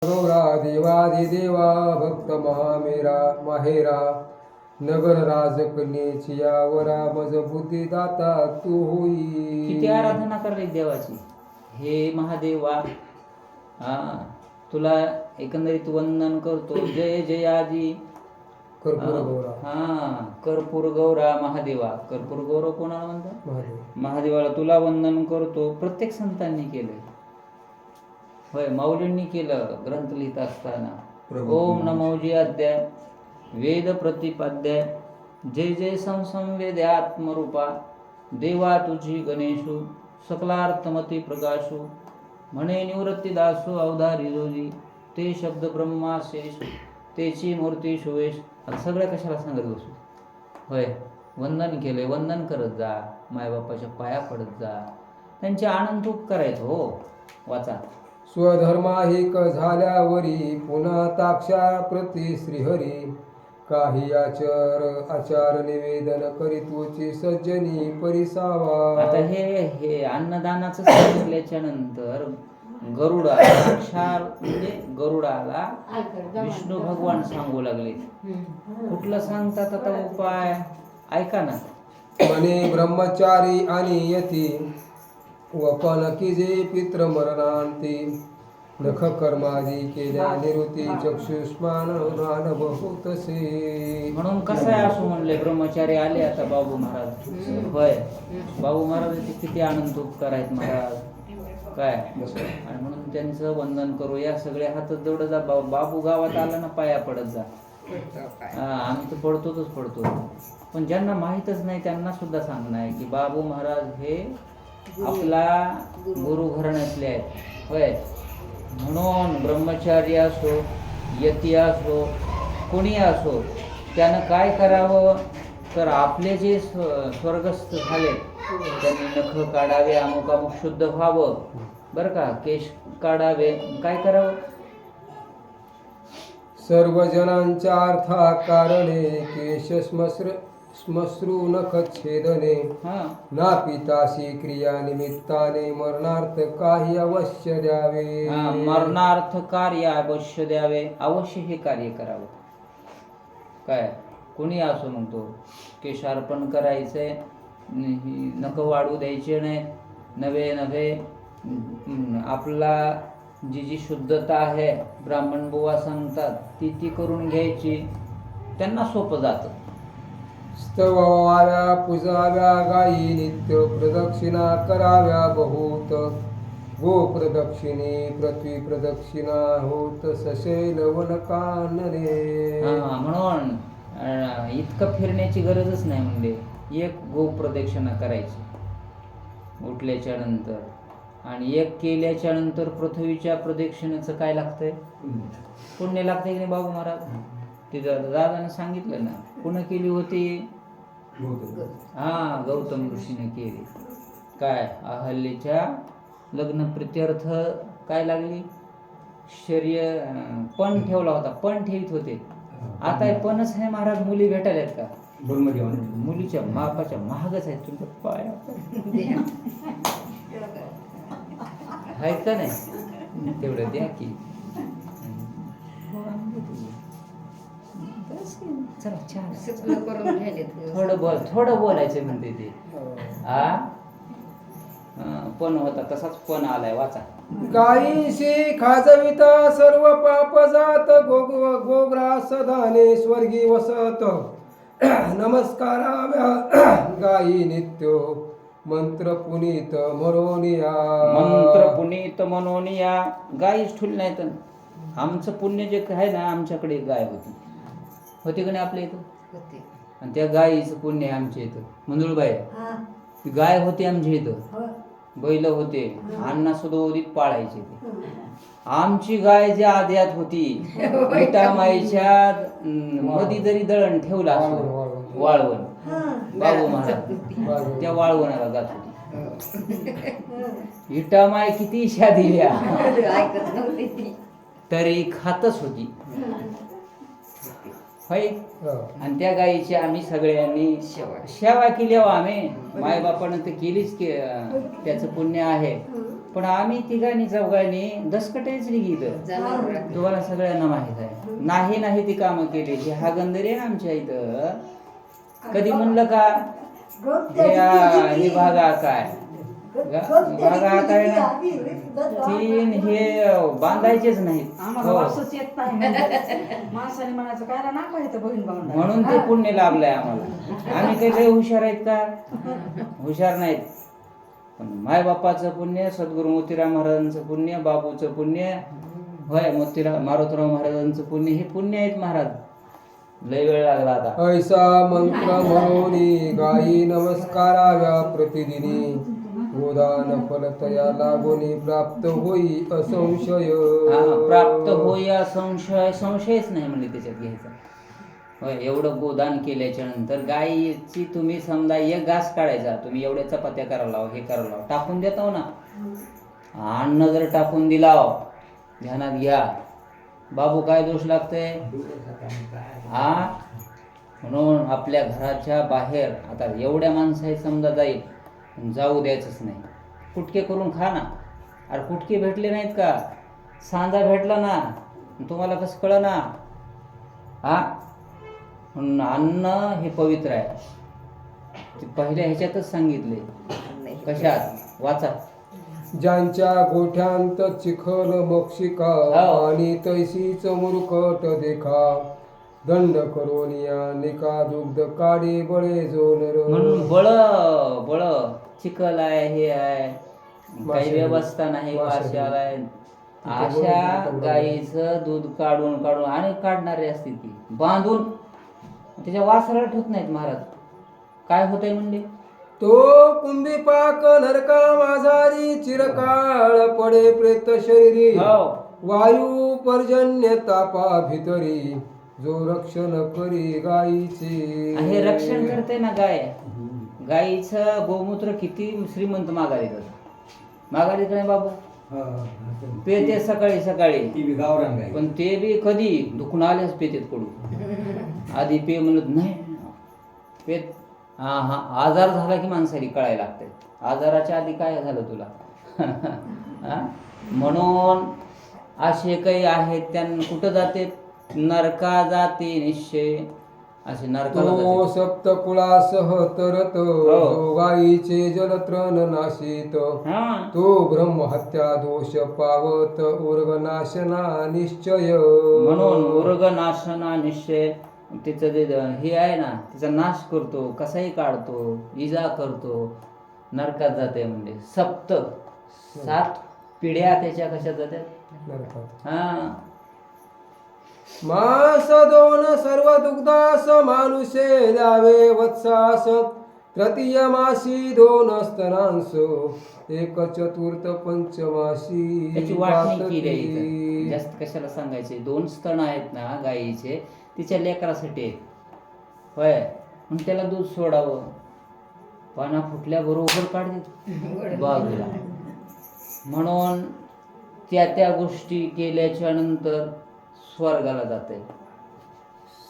गौरा देवादिदेवा भक्त महामेरा माहेरा नगर राजकन्येची यावरा मज बुद्धी दाता तू होई. किती आराधना करली देवाची हे महादेवा. तुला एकंदरीत वंदन करतो. जय जय आजी कर्पूर गौरा. कर्पूर गौरा महादेवा. कर्पूर गौरव कोणाला म्हणतात? महादेव. महादेवाला तुला वंदन करतो. प्रत्येक संतांनी केलंय. होय, माऊलींनी केलं ग्रंथ लिहित असताना. ओम नमोजी अध्याय वेद प्रतिपाद्याय जय जय संसंवेद आत्मरूपा देवा तुझी गणेशू सकलार्थमती प्रकाशू म्हणे निवृत्ती दासू अवधारी जोजी ते शब्द ब्रह्माशेष तेची मूर्ती शुवेश. आता सगळ्या कशाला सांगत बसू? होय, वंदन केले. वंदन करत जा, मायबापाच्या पाया पडत जा, त्यांचे आनंद तूप करायचं. हो, वाचा. स्वधर्माहिक झाल्यावरी पुन्हा ताक्षा प्रति श्रीहरी काही आचार निवेदन करीतोची सज्जनी परिसावा. आता हे अन्नदानाचं सांगितल्याच्या नंतर गरुडा साक्षात म्हणजे गरुडाला विष्णू भगवान सांगू लागले. कुठलं सांगतात आता उपाय? ऐका ना. म्हणे ब्रह्मचारी आणि यती वपन की जे पित्र मरणांती नख कर्मादी केल्या निवृत्ती चक्षुष्मान बहुतसे. म्हणून कसं आहे असं म्हणले. ब्रह्मचारी आले आता बाबू महाराज. होय, बाबू महाराजांचे किती आनंद उपकार आहेत महाराज. काय आणि म्हणून त्यांचं वंदन करू या. सगळे हात जोड जा. बाबू गावात आला ना पाया पडत जा. आम्ही तर पडतो. पण ज्यांना माहीतच नाही त्यांना सुद्धा सांगणं आहे की बाबू महाराज हे आपला गुरु घराण्यातले आहेत. होय, म्हणून ब्रह्मचारी असो यती असो कोणी असो त्यानं काय करावं तर आपले जे स्वर्गस्थ झाले त्यांनी नख काढावे, अमुक अमुक शुद्ध व्हावं. बरं का, केश काढावे. काय करावं? सर्व जनांच्या अर्था कारणे केश श्मश्रू नख छेदने ना पिताशी क्रिया निमित्ताने मरणार्थ काही अवश्य द्यावे. मरणार्थ कार्य अवश्य द्यावे. अवश्य हे कार्य करावं. काय कोणी असो म्हणतो केशार्पण करायचंय, नख वाढू द्यायचे नाही. नवे आपला जी शुद्धता आहे ब्राह्मण बुवा सांगतात ती करून घ्यायची. त्यांना सोपं जातं. स्तवाव्या पूजाव्या गायी नित्य प्रदक्षिणा कराव्या बहुत गो प्रदक्षिणे पृथ्वी प्रदक्षिणा होत सशैल वन कानने. म्हणून इतकं फिरण्याची गरजच नाही. म्हणजे एक गो प्रदक्षिणा करायची उठल्याच्या नंतर आणि एक केल्याच्या नंतर पृथ्वीच्या प्रदक्षिणेचं काय लागतंय? पुण्य लागतंय की नाही बाबू महाराज? तिथं दादाने सांगितलं ना. पुण्य केली होती गौतम ऋषीने केली. काय अहल्येच्या लग्न प्रित्यर्थ काय लागली? शरीर पण ठेवला होता. पण ठेवीत होते. आता पणच आहे महाराज. मुली भेटायला आहेत का? मुलीच्या मापाच्या महागच आहेत तुमच्या पाया. आहेत का नाही? तेवढं द्या की. थोडं बोलायचं म्हणते ते. पण होता तसाच पण आलाय. वाचा. गायीशी खाजविता सर्व पाप जात गोग्रास धाने स्वर्गी वसत नमस्काराव्या गायी नित्य मंत्र पुनीत मनोनिया. गायीच ठुल नाही तर आमचं पुण्य जे आहे ना, आमच्याकडे गाय होती का नाही आपल्या इथं? आणि त्या गायीचं पुण्य आहे आमच्या इथं. मंजुळबाई गाय होती आमच्या इथं. बैल होते. अण्णा सुद्धा उदीत पाळायचे ते. आमची गाय जी आध्यात होती विटामाईच्या मध्ये जरी दळण ठेवला वाळवण बाबू महाराज त्या वाळवणाला जात होती. विटामाई किती इशा दिल्या तरी खातच होती. होय. आणि त्या गायीची आम्ही सगळ्यांनी सेवा केली. आम्ही मायबापानं तर केलीच. त्याचं पुण्य आहे. पण आम्ही तिघांनी चौघांनी दसकटायच इथं तुम्हाला सगळ्यांना माहित आहे. नाही ती कामं केली. ही हागंदरी आहे आमच्या इथं. कधी म्हणलं का हे भागा काय भागा काय ना तीन हे बांधायचेच नाहीत. म्हणून ते पुण्य लाभलंय आम्हाला. आम्ही काही लय हुशार आहेत का? हुशार नाहीत. पण मायबापाचं पुण्य, सद्गुरू मोतीराम महाराजांचं पुण्य, बाबूचं पुण्य, होय मारुतीराव महाराजांचं पुण्य, हे पुण्य आहेत महाराज. लय वेळ लागला आता. ऐसा मंत्र म्हणून गायी नमस्काराव्या प्रतिदिनी. गोदान फलतया लागोनी प्राप्त होई असंशय. प्राप्त होई असंशय. संशयच नाही म्हणजे त्याच्यात घ्यायचा. होय, एवढं गोदान केल्याच्या नंतर गायीची तुम्ही समजा एक घास काढायचा, तुम्ही एवढ्या चपात्या करायला लावा, हे करायला लावा, टाकून देतो ना. अन्न जर टाकून दिला, ध्यानात घ्या, बाबू काय दोष लागतंय? म्हणून आपल्या घराच्या बाहेर आता एवढ्या माणसाही समजा जाईल, जाऊ द्यायचंच नाही. कुटके करून खा ना. अरे कुटके भेटले नाहीत का? सांजा भेटला ना, तुम्हाला कसं कळलं ना? म्हणून अन्न हे पवित्र आहे. ते पहिल्या ह्याच्यातच सांगितले. कशात? वाचा. ज्यांच्या गोठ्यांत चिखल मक्षिका आणि तैसीच मुरकट देखा. दंड करोनिया निका दुग्ध काढे बळे जोनर. म्हणून बळ चिखल आहे, हे आहे, काही व्यवस्था नाही, वाशी आलाय. अशा गाईचं दूध काढून आणि काढणारे असते ती बांधून त्याच्या वासराला ठेवत नाहीत महाराज. काय होतंय म्हणले? तो कुंभी पाक नरका माझारी चिरकाळ पडे प्रेत शरीरी. वायू पर्जन्य तापा भितरी जो रक्षण करी गायीचे. हे रक्षण करते ना गाय. गायीचं गोमूत्र किती श्रीमंत माघारीत नाही बाबू. पेते सकाळी पण ते बी कधी दुखून आल्यास पेतेत कडू. आधी पे म्हणत नाही पेत. आजार झाला की माणसाला कळायला लागतंय. आजाराच्या आधी काय झालं तुला? म्हणून असे काही आहेत, त्यांना कुठं जाते? नरका जाते निश्चय. असे नरकाला तो सप्तकुळासह तरत जो गायीचे जलत्रन नाशित. तो ब्रह्महत्या दोष पावत उर्गनाशना निश्चय. म्हणून उर्गनाशना निश्चय. तिचं जे हे आहे ना, तिचा नाश करतो, कसाही काढतो, इजा करतो, नरकात जाते. म्हणजे 7 पिढ्या त्याच्या कशात जातात? मास 2 सर्व दुग्धास मानुषे द्यावे वत्सास. तृतीय मासी 2 स्तनांस. 1/4 पंचमासी. त्याची वाटणी केली. जास्त कशाला सांगायचे? 2 स्तन आहेत ना गायीचे, तिच्या लेकरासाठी आहेत. होय, मग त्याला दूध सोडावं. पाना फुटल्या बरोबर काढते बाजूला. म्हणून त्या गोष्टी केल्याच्या नंतर स्वर्गाला जाते.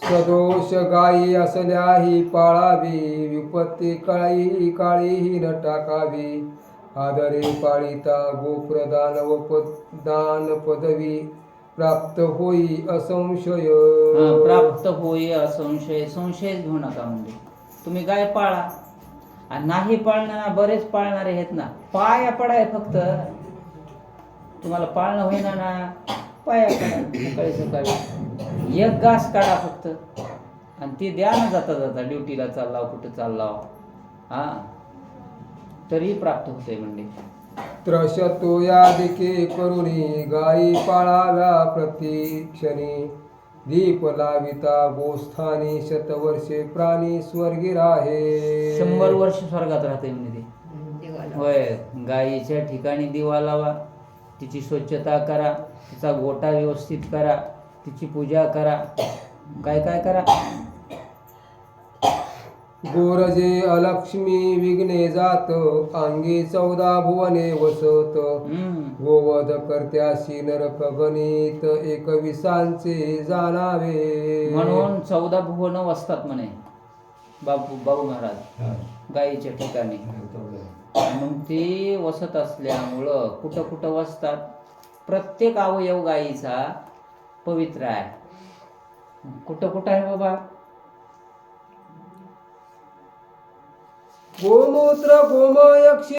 सदोष गायी असल्याही पाळावी. विपत्ती काळीही न टाकावी. आदरे पाळिता गोप्रदान व दान पदवी. प्राप्त होई असंशय. प्राप्त होई असंशय. संशयच घेऊ नका. म्हणजे तुम्ही गाय पाळा. आणि नाही पाळणार, बरेच पाळणारे आहेत ना, पाया पडाय फक्त. तुम्हाला पाळणं होईना ना, पाया पडा. सकाळी 1 घास काढा फक्त, आणि ती द्या ना जाता ड्युटीला चाललाव, कुठं चाललाव, तरी प्राप्त होते. म्हणजे त्रशतो यादिके करुणी गायी पाळाव्या प्रतिक्षणी. दीप लाविता गोस्थानी 100 वर्षे प्राणी स्वर्गी राहे. 100 वर्ष स्वर्गात राहते म्हणजे ते. होय, गायीच्या ठिकाणी दिवा लावा, तिची स्वच्छता करा, तिचा गोटा व्यवस्थित करा, तिची पूजा करा, काय करा. गोरजे अलक्ष्मी विघ्ने जात. अंगी 14 भुवने वसत. गोवध करत्याशी नरक गणित. 21 जाणावे. म्हणून 14 भुवन वसतात म्हणे बाबू महाराज गायीच्या ठिकाणी. मग ते वसत असल्यामुळं कुठं कुठं वसतात, प्रत्येक अवयव गायीचा पवित्र आहे. कुठं कुठं आहे बाबा? गोमूत्र गोमय